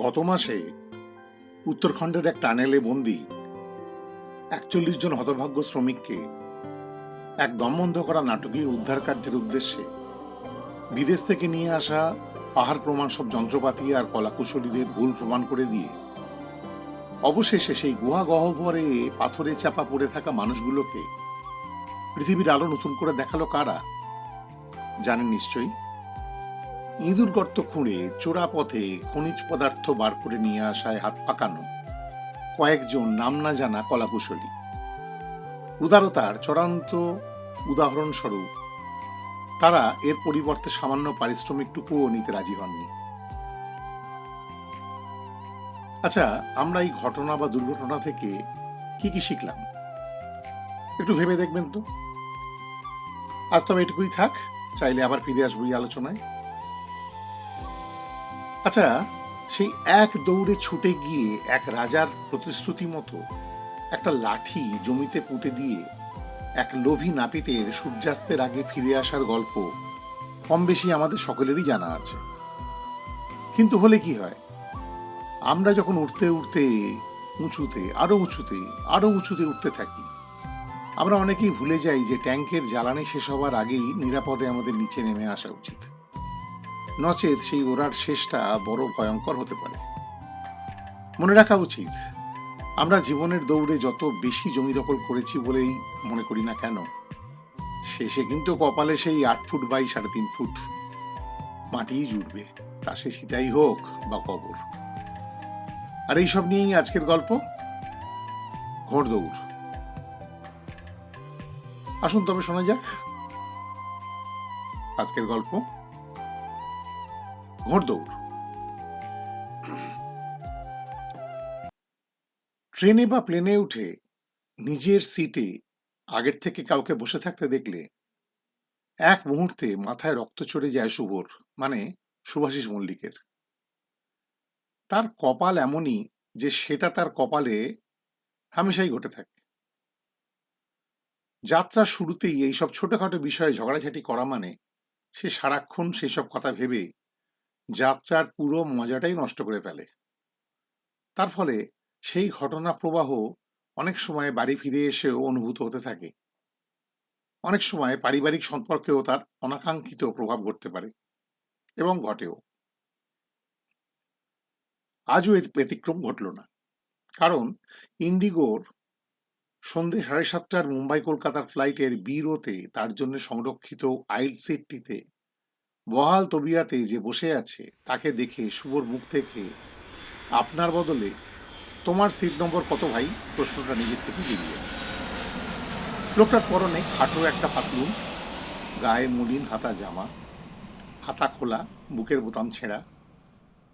গত মাসে উত্তরাখণ্ডের এক টানেলে বন্দি ৪১ জন হতভাগ্য শ্রমিককে এক দমবন্ধ করা নাটকীয় উদ্ধার কার্যের উদ্দেশ্যে বিদেশ থেকে নিয়ে আসা পাহাড় প্রমাণ সব যন্ত্রপাতি আর কলাকুশলীদের ভুল প্রমাণ করে দিয়ে অবশেষে সেই গুহা গহ্বরে পাথরে চাপা পড়ে থাকা মানুষগুলোকে পৃথিবীর আলো নতুন করে দেখালো কারা জানেন নিশ্চয়ই। ইঁদুর গর্ত খুঁড়ে চোরা পথে খনিজ পদার্থ বার করে নিয়ে আসায় হাত পাকানো কয়েকজন নাম না জানা কলাকুশলী। উদারতার চূড়ান্ত উদাহরণস্বরূপ তারা এর পরিবর্তে সামান্য পারিশ্রমিকটুকুও নিতে রাজি হননি। আচ্ছা, আমরা এই ঘটনা বা দুর্ঘটনা থেকে কি কি শিখলাম একটু ভেবে দেখবেন তো। আজ তবে এটুকুই থাক, চাইলে আবার ফিরে আসবো এই আলোচনায়। আচ্ছা, সেই এক দৌড়ে ছুটে গিয়ে এক রাজার প্রতিশ্রুতি মতো একটা লাঠি জমিতে পুঁতে দিয়ে এক লোভী নাপিতের সূর্যাস্তের আগে ফিরে আসার গল্প কম বেশি আমাদের সকলেরই জানা আছে। কিন্তু হলে কি হয়, আমরা যখন উঠতে উঠতে উঁচুতে আরো উঁচুতে উঠতে থাকি, আমরা অনেকেই ভুলে যাই যে ট্যাঙ্কের জ্বালানি শেষ হওয়ার আগেই নিরাপদে আমাদের নিচে নেমে আসা উচিত, নচেত সেই ওড়ার শেষটা বড় ভয়ঙ্কর হতে পারে। মনে রাখা উচিত, আমরা জীবনের দৌড়ে যত বেশি জমি দখল করেছি বলেই মনে করি না কেন, শেষে কিন্তু কপালে সেই ৮ ফুট বাই ৩.৫ ফুট মাটিই জুটবে, তা সে সীতাই হোক বা কবর। আর এইসব নিয়েই আজকের গল্প ঘোড়দৌড়। আসুন তবে শোনা যাক আজকের গল্প ঘোড়দৌড়। ট্রেনে বা প্লেনে উঠে নিজের সিটে আগের থেকে কাউকে বসে থাকতে দেখলে এক মুহূর্তে মাথায় রক্ত চড়ে যায় শুভর, মানে শুভাশিস মল্লিকের। তার কপাল এমনই যে সেটা তার কপালে হামেশাই ঘটে থাকে। যাত্রার শুরুতেই এইসব ছোটখাটো বিষয়ে ঝগড়াঝাটি করা মানে সে সারাক্ষণ সেসব কথা ভেবে যাত্রার পুরো মজাটাই নষ্ট করে ফেলে। তার ফলে সেই ঘটনা প্রবাহ অনেক সময় বাড়ি ফিরে এসেও অনুভূত হতে থাকে। অনেক সময় পারিবারিক সম্পর্কেও তার অনাকাঙ্ক্ষিত প্রভাব ঘটতে পারে এবং ঘটেও। আজও এর ব্যতিক্রম ঘটল না, কারণ ইন্ডিগোর সন্ধে ৭:৩০টার মুম্বাই কলকাতার ফ্লাইটের বি রোতে তার জন্য সংরক্ষিত আইল সিটটিতে বহাল তবিয়াতে যে বসে আছে তাকে দেখে শুভর মুখ থেকে আপনার বদলে তোমার সিট নম্বর কত ভাই প্রশ্নটা নিজের থেকে বেরিয়ে। লোকটার পরনে খাটো একটা পাতলুন, গায়ে মলিন হাতা জামা, হাতা খোলা, বুকের বোতাম ছেঁড়া,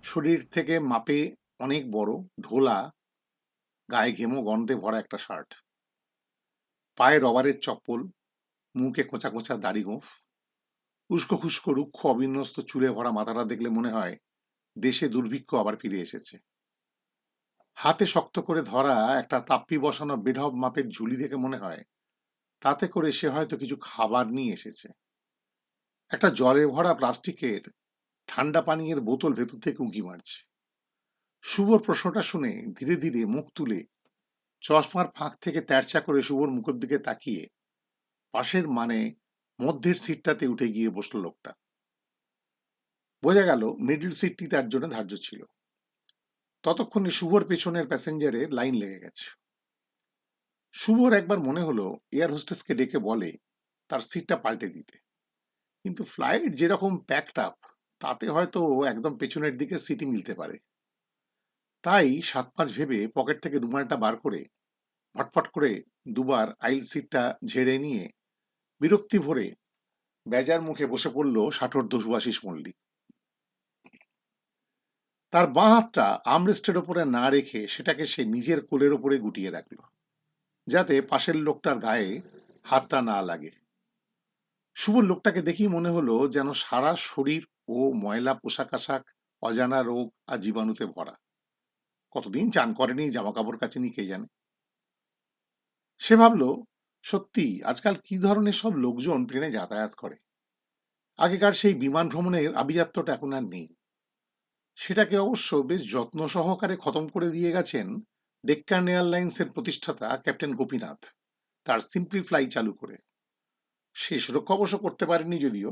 শরীর থেকে মাপে অনেক বড়, ঢোলা, গায়ে ঘেমো গন্ধে ভরা একটা শার্ট, পায়ে রবারের চপ্পল, মুখে কোঁচা কোঁচা দাড়ি গোঁফ, উস্কো খুস্কো রুক্ষ অবিন্যস্ত চুলে ভরা মাথাটা দেখলে মনে হয় দেশে দুর্ভিক্ষ আবার ফিরে এসেছে। হাতে শক্ত করে ধরা একটা তাপ্পি বসানো বেঢপ মাপের ঝুলি দেখে মনে হয় তাতে করে সে হয়তো কিছু খাবার নিয়ে এসেছে। একটা জলে ভরা প্লাস্টিকের ঠান্ডা পানীয়ের বোতল ভেতর থেকে উঁকি মারছে। শুভর প্রশ্নটা শুনে ধীরে ধীরে মুখ তুলে চশমার ফাঁক থেকে তেরচা করে শুভর মুখের দিকে তাকিয়ে পাশের মানে মধ্যের সিটটাতে উঠে গিয়ে বসলো লোকটা। বোঝা গেল মিডল সিটটি তার জন্য ধার্য ছিল। ততক্ষণে শুভর পেছনের প্যাসেঞ্জারের লাইন লেগে গেছে। শুভর একবার মনে হলো এয়ার হোস্টেসকে ডেকে বলে তার সিটটা পাল্টে দিতে, কিন্তু ফ্লাইট যেরকম প্যাকড আপ তাতে হয়তো একদম পেছনের দিকে সিটই মিলতে পারে। তাই ৭-৫ ভেবে পকেট থেকে রুমালটা বার করে ফটফট করে দুবার আইল সিটটা ঝেড়ে নিয়ে বিরক্তি ভরে বেজার মুখে বসে পড়ল ষাটোর্ধ্ব শুভাশিস মল্লিক। তার বাঁ হাতটা আর্মরেস্টের ওপরে না রেখে সেটাকে সে নিজের কোলের ওপরে গুটিয়ে রাখল, যাতে পাশের লোকটার গায়ে হাতটা না লাগে। শুভর লোকটাকে দেখেই মনে হলো যেন সারা শরীর ও ময়লা পোশাক আশাক অজানা রোগ আর জীবাণুতে ভরা। কতদিন চান করেনি, জামা কাপড় কাচেনি কে জানে। সে ভাবল, সত্যি আজকাল কি ধরনের সব লোকজন ট্রেনে যাতায়াত করে। আগেকার সেই বিমান ভ্রমণের আভিজাত্যটা এখন আর নেই। সেটাকে অবশ্য বেশ যত্ন সহকারে খতম করে দিয়ে গেছেন ডেক্কান এয়ারলাইন্সের প্রতিষ্ঠাতা ক্যাপ্টেন গোপীনাথ, তার সিম্পলি ফ্লাই চালু করে। সে সুরক্ষা অবশ্য করতে পারেনি যদিও,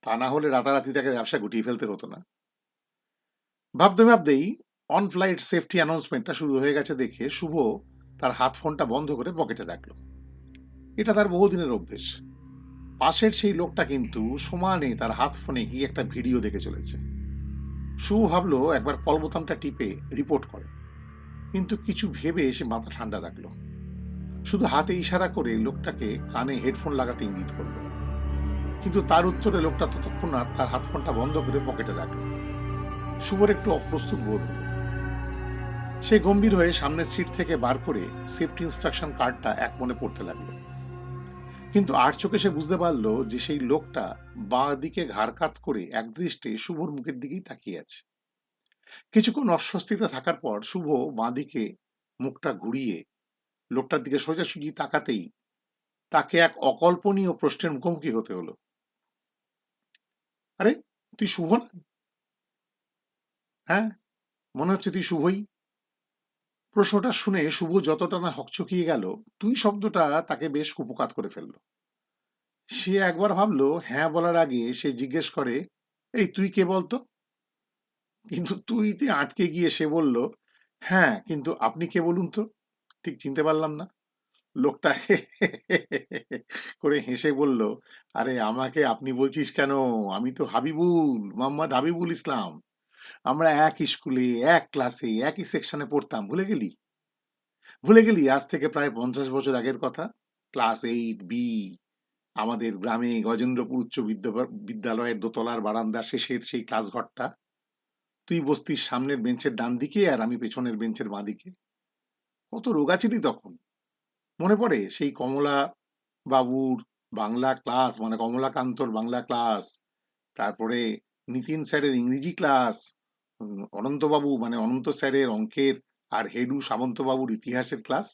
তা না হলে রাতারাতি তাকে ব্যবসা গুটিয়ে ফেলতে হতো না। ভাবতে ভাবতেই অন ফ্লাইট সেফটি অ্যানাউন্সমেন্টটা শুরু হয়ে গেছে দেখে শুভ তার হাত ফোনটা বন্ধ করে পকেটে রাখলো। এটা তার বহুদিনের অভ্যেস। পাশের সেই লোকটা কিন্তু সমানে তার হাত ফোনে কি একটা ভিডিও দেখে চলেছে। শুভ ভাবলো একবার কল বোতামটা টিপে রিপোর্ট করে, কিন্তু কিছু ভেবে সে মাথা ঠান্ডা রাখলো। শুধু হাতে ইশারা করে লোকটাকে কানে হেডফোন লাগাতে ইঙ্গিত করলো, কিন্তু তার উত্তরে লোকটা ততক্ষণাৎ তার হাত ফোনটা বন্ধ করে পকেটে রাখলো। শুভর একটু অপ্রস্তুত বোধ হলো। সে গম্ভীর হয়ে সামনের সিট থেকে বার করে সেফটি ইনস্ট্রাকশন কার্ডটা এক মনে পড়তে লাগলো, কিন্তু আর চোখে সে বুঝতে পারলো যে সেই লোকটা বাঁ দিকে ঘাড় কাত করে একদৃষ্টে শুভর মুখের দিকেই তাকিয়ে আছে। কিছুক্ষণ অস্বস্তিতে থাকার পর শুভ বাঁ দিকে মুখটা ঘুরিয়ে লোকটার দিকে সোজাসুজি তাকাতেই তাকে এক অকল্পনীয় প্রশ্নের মুখোমুখি হতে হলো। আরে, তুই শুভ না? হ্যাঁ, মনে হচ্ছে তুই শুভই। প্রশ্নটা শুনে শুভ যতটা না হকচকিয়ে গেল, তুই শব্দটা তাকে বেশ কুপকাত করে ফেললো। সে একবার ভাবলো হ্যাঁ বলার আগে সে জিজ্ঞেস করে, এই তুই কে বলতো? কিন্তু তুইতে আটকে গিয়ে সে বলল, হ্যাঁ কিন্তু আপনি কে বলুন তো, ঠিক চিনতে পারলাম না। লোকটা করে হেসে বলল, আরে আমাকে আপনি বলছিস কেন? আমি তো হাবিবুল, মোহাম্মদ হাবিবুল ইসলাম। আমরা এক স্কুলে, এক ক্লাসে, একই সেকশনে পড়তাম, ভুলে গেলি? ভুলে গেলি আজ থেকে প্রায় 50 বছর আগের কথা? ক্লাস 8B, আমাদের গ্রামে গজেন্দ্রপুর উচ্চ বিদ্যালয়ের দোতলার বারান্দার শেষের সেই ক্লাস ঘরটা। তুই বসতিস সামনের বেঞ্চের ডান দিকে আর আমি পেছনের বেঞ্চের বাঁ দিকে। কত রোগা ছিলি তখন। মনে পড়ে সেই কমলা বাবুর বাংলা ক্লাস, মানে কমলাকান্তর বাংলা ক্লাস, তারপরে নিতিন স্যারের ইংরেজি ক্লাস, অনন্তবাবু মানে অনন্ত স্যারের অঙ্কের, আর হেডু সামন্তবাবুর ইতিহাসের ক্লাস।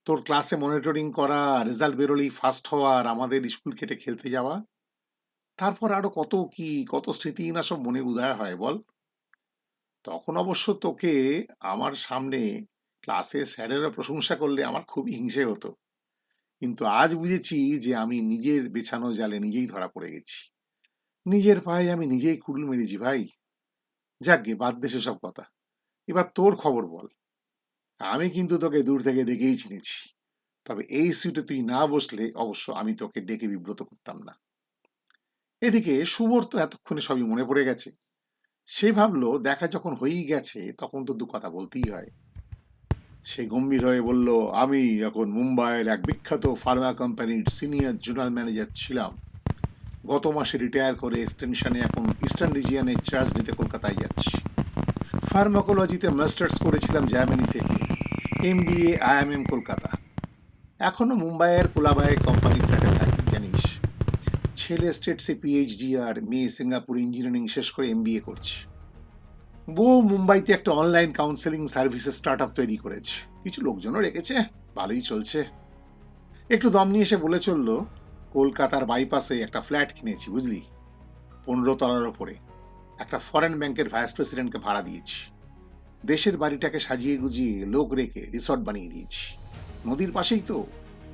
তোর ক্লাসে মনিটরিং করা, রেজাল্ট বেরোলেই ফার্স্ট হওয়ার, আমাদের স্কুল কেটে খেলতে যাওয়া, তারপর আরো কত কি, কত স্মৃতি না সব মনে উদয় হয় বল। তখন অবশ্য তোকে আমার সামনে ক্লাসে স্যারেরা প্রশংসা করলে আমার খুবই হিংসে হতো, কিন্তু আজ বুঝেছি যে আমি নিজের বেছানো জালে নিজেই ধরা পড়ে গেছি। নিজের পায়ে আমি নিজেই কুড়ুল মেরেছি ভাই। যাকগে, বাদ দে সব কথা। এবার তোর খবর বল। আমি কিন্তু তোকে দূর থেকে দেখেই চিনেছি, তবে এই সিটে তুই না বসলে অবশ্য আমি তোকে ডেকে বিব্রত করতাম না। এদিকে শুভর তো এতক্ষণে সবই মনে পড়ে গেছে। সে ভাবলো দেখা যখন হয়েই গেছে তখন তো দু কথা বলতেই হয়। সে গম্ভীর হয়ে বলল, আমি এখন মুম্বাইয়ের এক বিখ্যাত ফার্মা কোম্পানির সিনিয়র জোনাল ম্যানেজার ছিলাম। গত মাসে রিটায়ার করে এক্সটেনশনে এখন ইস্টার্ন রিজিয়নের চার্জ নিতে কলকাতায় যাচ্ছি। ফার্মাকোলজিতে মাস্টার্স করেছিলাম জার্মানি থেকে, MBA IIM কলকাতা। এখনো মুম্বাইয়ের কোলাবায় কোম্পানি ফ্ল্যাটে থাকি জানিস। ছেলে স্টেটসে PhD আর মেয়ে সিঙ্গাপুর ইঞ্জিনিয়ারিং শেষ করে MBA করছে। বউ মুম্বাইতে একটা অনলাইন কাউন্সেলিং সার্ভিসেস স্টার্ট তৈরি করেছে, কিছু লোকজনও রেখেছে, ভালোই চলছে। একটু দম নিয়ে এসে বলে চলল, কলকাতার বাইপাসে একটা ফ্ল্যাট কিনেছি বুঝলি, 15 তলার ওপরে। একটা ফরেন ব্যাংকের ভাইস প্রেসিডেন্টকে ভাড়া দিয়েছি। দেশের বাড়িটাকে সাজিয়ে গুজিয়ে লোক রেখে রিসর্ট বানিয়ে দিয়েছি। নদীর পাশেই তো,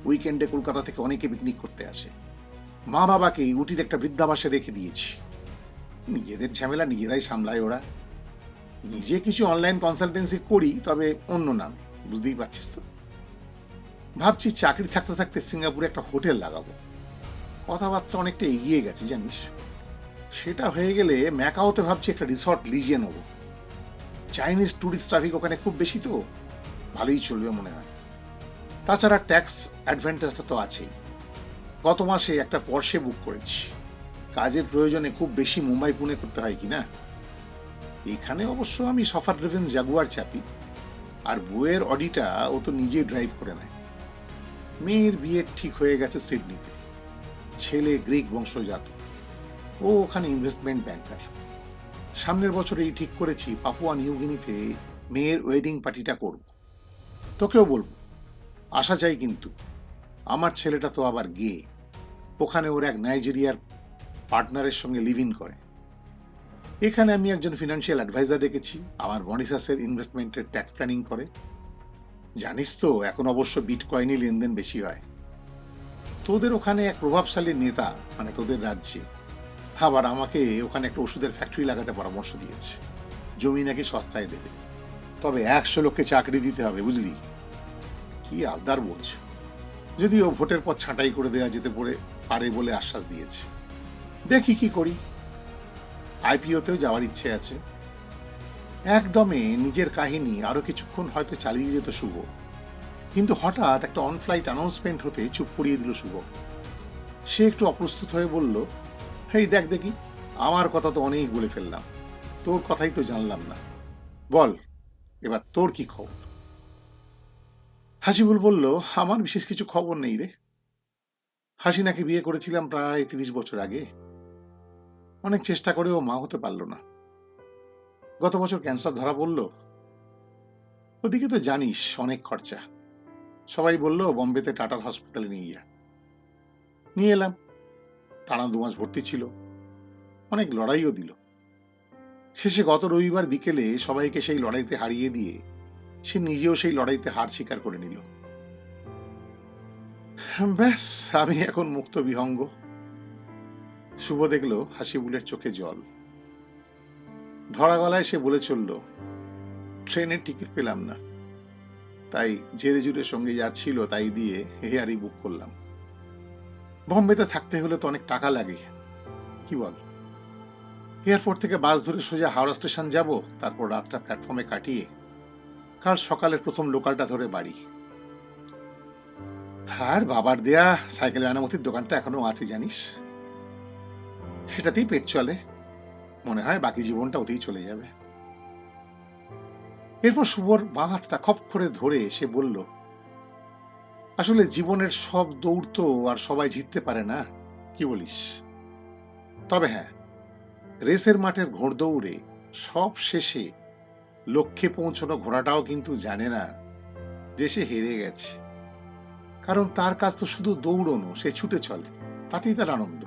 উইকেন্ডে কলকাতা থেকে অনেকে পিকনিক করতে আসে। মা বাবাকে উটির একটা বৃদ্ধাবাসে রেখে দিয়েছি। নিজেদের ঝামেলা নিজেরাই সামলায় ওরা। নিজে কিছু অনলাইন কনসালটেন্সি করি, তবে অন্য নামে, বুঝতেই পারছিস তো। ভাবছি চাকরি থাকতে থাকতে সিঙ্গাপুরে একটা হোটেল লাগাবো। কথাবার্তা অনেকটা এগিয়ে গেছে জানিস। সেটা হয়ে গেলে ম্যাকাওতে ভাবছি একটা রিসর্ট লিজিয়ে নেব। চাইনিজ ট্যুরিস্ট ট্রাফিক ওখানে খুব বেশি তো, ভালোই চলবে মনে হয়। তাছাড়া ট্যাক্স অ্যাডভান্টেজটা তো আছেই। গত মাসে একটা পর্শে বুক করেছি। কাজের প্রয়োজনে খুব বেশি মুম্বাই পুনে করতে হয় কিনা। এখানে অবশ্য আমি সফার ড্রিভেন জাগুয়ার চাপি, আর বউয়ের অডিটা ও তো নিজেই ড্রাইভ করে নেয়। মেয়ের বিয়ে ঠিক হয়ে গেছে সিডনিতে। ছেলে গ্রিক বংশজাত, ও ওখানে ইনভেস্টমেন্ট ব্যাংকার। সামনের বছরেই ঠিক করেছি পাপুয়া নিউগিনিতে মেয়ের ওয়েডিং পার্টিটা করব। তোকেও বলবো, আশা চাই কিন্তু। আমার ছেলেটা তো আবার ওখানে ওর এক নাইজেরিয়ার পার্টনারের সঙ্গে লিভ ইন করে। এখানে আমি একজন ফিনান্সিয়াল অ্যাডভাইজার রেখেছি, আমার মনিশাসের ইনভেস্টমেন্টের ট্যাক্স প্ল্যানিং করে। জানিস তো এখন অবশ্য বিটকয়েনই লেনদেন বেশি হয়। তোদের ওখানে এক প্রভাবশালী নেতা, মানে তোদের রাজ্যে, আবার আমাকে ওখানে একটা ওষুধের ফ্যাক্টরি লাগাতে পরামর্শ দিয়েছে। জমি নাকি সস্তায় দেবে, তবে 100 লোককে চাকরি দিতে হবে, বুঝলি? কি আবদার বোঝ। যদিও ভোটের পর ছাঁটাই করে দেওয়া যেতে পারে বলে আশ্বাস দিয়েছে। দেখি কি করি। আইপিওতেও যাওয়ার ইচ্ছে আছে। একদমে নিজের কাহিনী আরো কিছুক্ষণ হয়তো চালিয়ে যেত শুভ, কিন্তু হঠাৎ একটা অন ফ্লাইট অ্যানাউন্সমেন্ট হতে চুপ করিয়ে দিল শুভ। সে একটু অপ্রস্তুত হয়ে বলল, হেই দেখ দেখি, আমার কথা তো অনেক বলে ফেললাম, তোর কথাই তো জানলাম না। বল এবার তোর কি খবর? হাসিবুল বলল, আমার বিশেষ কিছু খবর নেই রে। হাসিনাকে বিয়ে করেছিলাম প্রায় 30 বছর আগে। অনেক চেষ্টা করেও মা হতে পারল না। গত বছর ক্যান্সার ধরা পড়ল। ওদিকে তো জানিস অনেক খরচা। সবাই বলল বম্বেতে টাটার হসপিটালে নিয়ে যা। নিয়ে এলাম। টানা 2 মাস ভর্তি ছিল। অনেক লড়াইও দিল। শেষে গত রবিবার বিকেলে সবাইকে সেই লড়াইতে হারিয়ে দিয়ে সে নিজেও সেই লড়াইতে হার স্বীকার করে নিল। ব্যাস, আমি এখন মুক্ত বিহঙ্গ। শুভ দেখল হাসিবুলের চোখে জল। ধরা গলায় সে বলে চলল, ট্রেনের টিকিট পেলাম না, তাই জেরে জুরের সঙ্গে যা ছিল তাই দিয়ে এয়ারই বুক করলাম। বম্বেতে থাকতে হলে তো অনেক টাকা লাগে, কি বল? এয়ারপোর্ট থেকে বাস ধরে সোজা হাওড়া স্টেশন যাব, তারপর রাতটা প্ল্যাটফর্মে কাটিয়ে কাল সকালের প্রথম লোকালটা ধরে বাড়ি। আর বাবার দেয়া সাইকেল মেরামতির দোকানটা এখনো আছে জানিস, সেটাতেই পেট চলে। মনে হয় বাকি জীবনটা ওতেই চলে যাবে। এরপর শুভর বাঁ হাতটা খপ করে ধরে সে বলল, আসলে জীবনের সব দৌড় তো আর সবাই জিততে পারে না, কি বলিস? তবে হ্যাঁ, রেসের মাঠের ঘোড়দৌড়ে সব শেষে লক্ষ্যে পৌঁছানো ঘোড়াটাও কিন্তু জানে না যে সে হেরে গেছে। কারণ তার কাজ তো শুধু দৌড়নো, সে ছুটে চলে, তাতেই তার আনন্দ।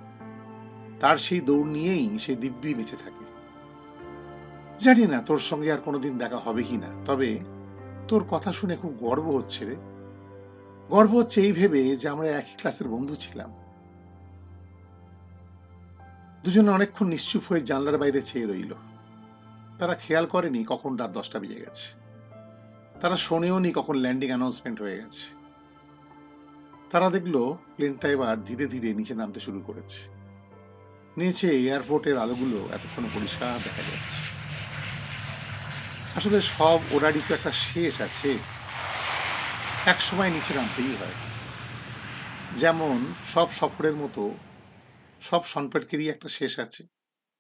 তার সেই দৌড় নিয়েই সে দিব্যি বেঁচে থাকে। জানি না তোর সঙ্গে আর কোনোদিন দেখা হবে কিনা, তবে তোর কথা শুনে খুব গর্ব হচ্ছে রে। গর্ব হচ্ছে এই ভেবে যে আমরা একই ক্লাসের বন্ধু ছিলাম। দুজনে অনেকক্ষণ নিশ্চুপ হয়ে জানলার বাইরে চেয়ে রইল। তারা খেয়াল করেনি কখন রাত 10টা বেজে গেছে। তারা শোনেও নি কখন ল্যান্ডিং অ্যানাউন্সমেন্ট হয়ে গেছে। তারা দেখলো প্লেনটা এবার ধীরে ধীরে নিচে নামতে শুরু করেছে। নিচে এয়ারপোর্টের আলোগুলো এতক্ষণ পরিষ্কার দেখা যাচ্ছে। আসলে সব ওরারই তো একটা শেষ আছে, এক সময় নিচে নামতেই হয়। যেমন সব সফরের মতো সব সম্পর্কেরই একটা শেষ আছে।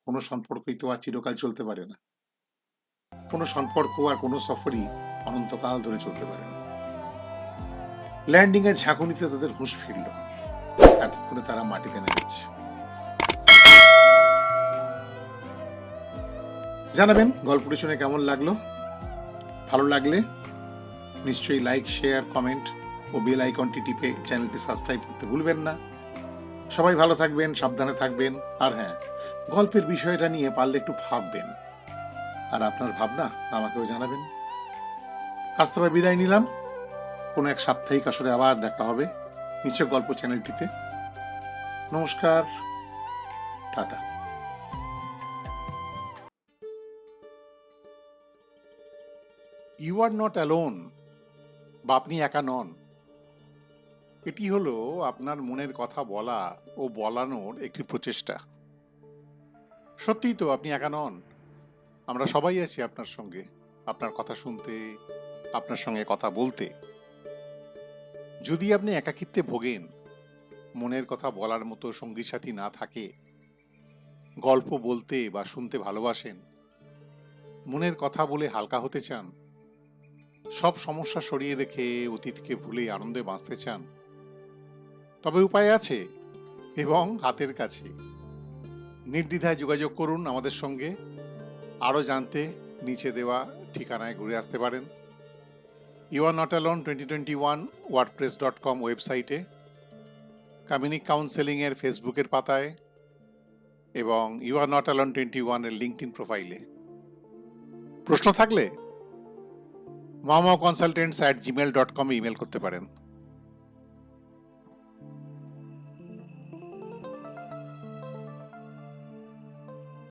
কোনো সম্পর্কই তো আর চিরকাল চলতে পারে না। কোনো সম্পর্ক আর কোনো সফরই অনন্তকাল ধরে চলতে পারে না। ল্যান্ডিং এর ঝাঁকুনিতে তাদের হুঁশ ফিরল। এতক্ষণে তারা মাটিতে নেমেছে। জানাবেন গল্পটি শুনে কেমন লাগলো। ভালো লাগলে নিশ্চয়ই লাইক, শেয়ার, কমেন্ট ও বেল আইকনটি টিপে চ্যানেলটি সাবস্ক্রাইব করতে ভুলবেন না। সবাই ভালো থাকবেন, সাবধানে থাকবেন। আর হ্যাঁ, গল্পের বিষয়টা নিয়ে পারলে একটু ভাববেন, আর আপনার ভাবনা আমাকেও জানাবেন। আজ তবে বিদায় নিলাম। কোনো এক সাপ্তাহিক আসরে আবার দেখা হবে নিশ্চয় গল্প চ্যানেলটিতে। নমস্কার, tata. You are not alone, বা আপনি একা নন। এটি হলো আপনার মনের কথা বলা ও বলানোর একটি প্রচেষ্টা। সত্যিই তো আপনি একা নন। আমরা সবাই আছি আপনার সঙ্গে, আপনার কথা শুনতে, আপনার সঙ্গে কথা বলতে। যদি আপনি একাকিত্বে ভোগেন, মনের কথা বলার মতো সঙ্গী সাথী না থাকে, গল্প বলতে বা শুনতে ভালোবাসেন, মনের কথা বলে হালকা হতে চান, সব সমস্যা সরিয়ে রেখে অতীতকে ভুলে আনন্দে বাঁচতে চান, তবে উপায় আছে এবং হাতের কাছে। নির্দ্বিধায় যোগাযোগ করুন আমাদের সঙ্গে। আরও জানতে নিচে দেওয়া ঠিকানায় ঘুরে আসতে পারেন। You are not alone 2021 wordpress.com ওয়েবসাইটে, কমিউনিক কাউন্সেলিংয়ের ফেসবুকের পাতায়, এবং ইউ আর নট অ্যালোন 21 এর লিঙ্কডইন প্রোফাইলে। প্রশ্ন থাকলে mamaokconsultants@gmail.com ইমেল করতে পারেন।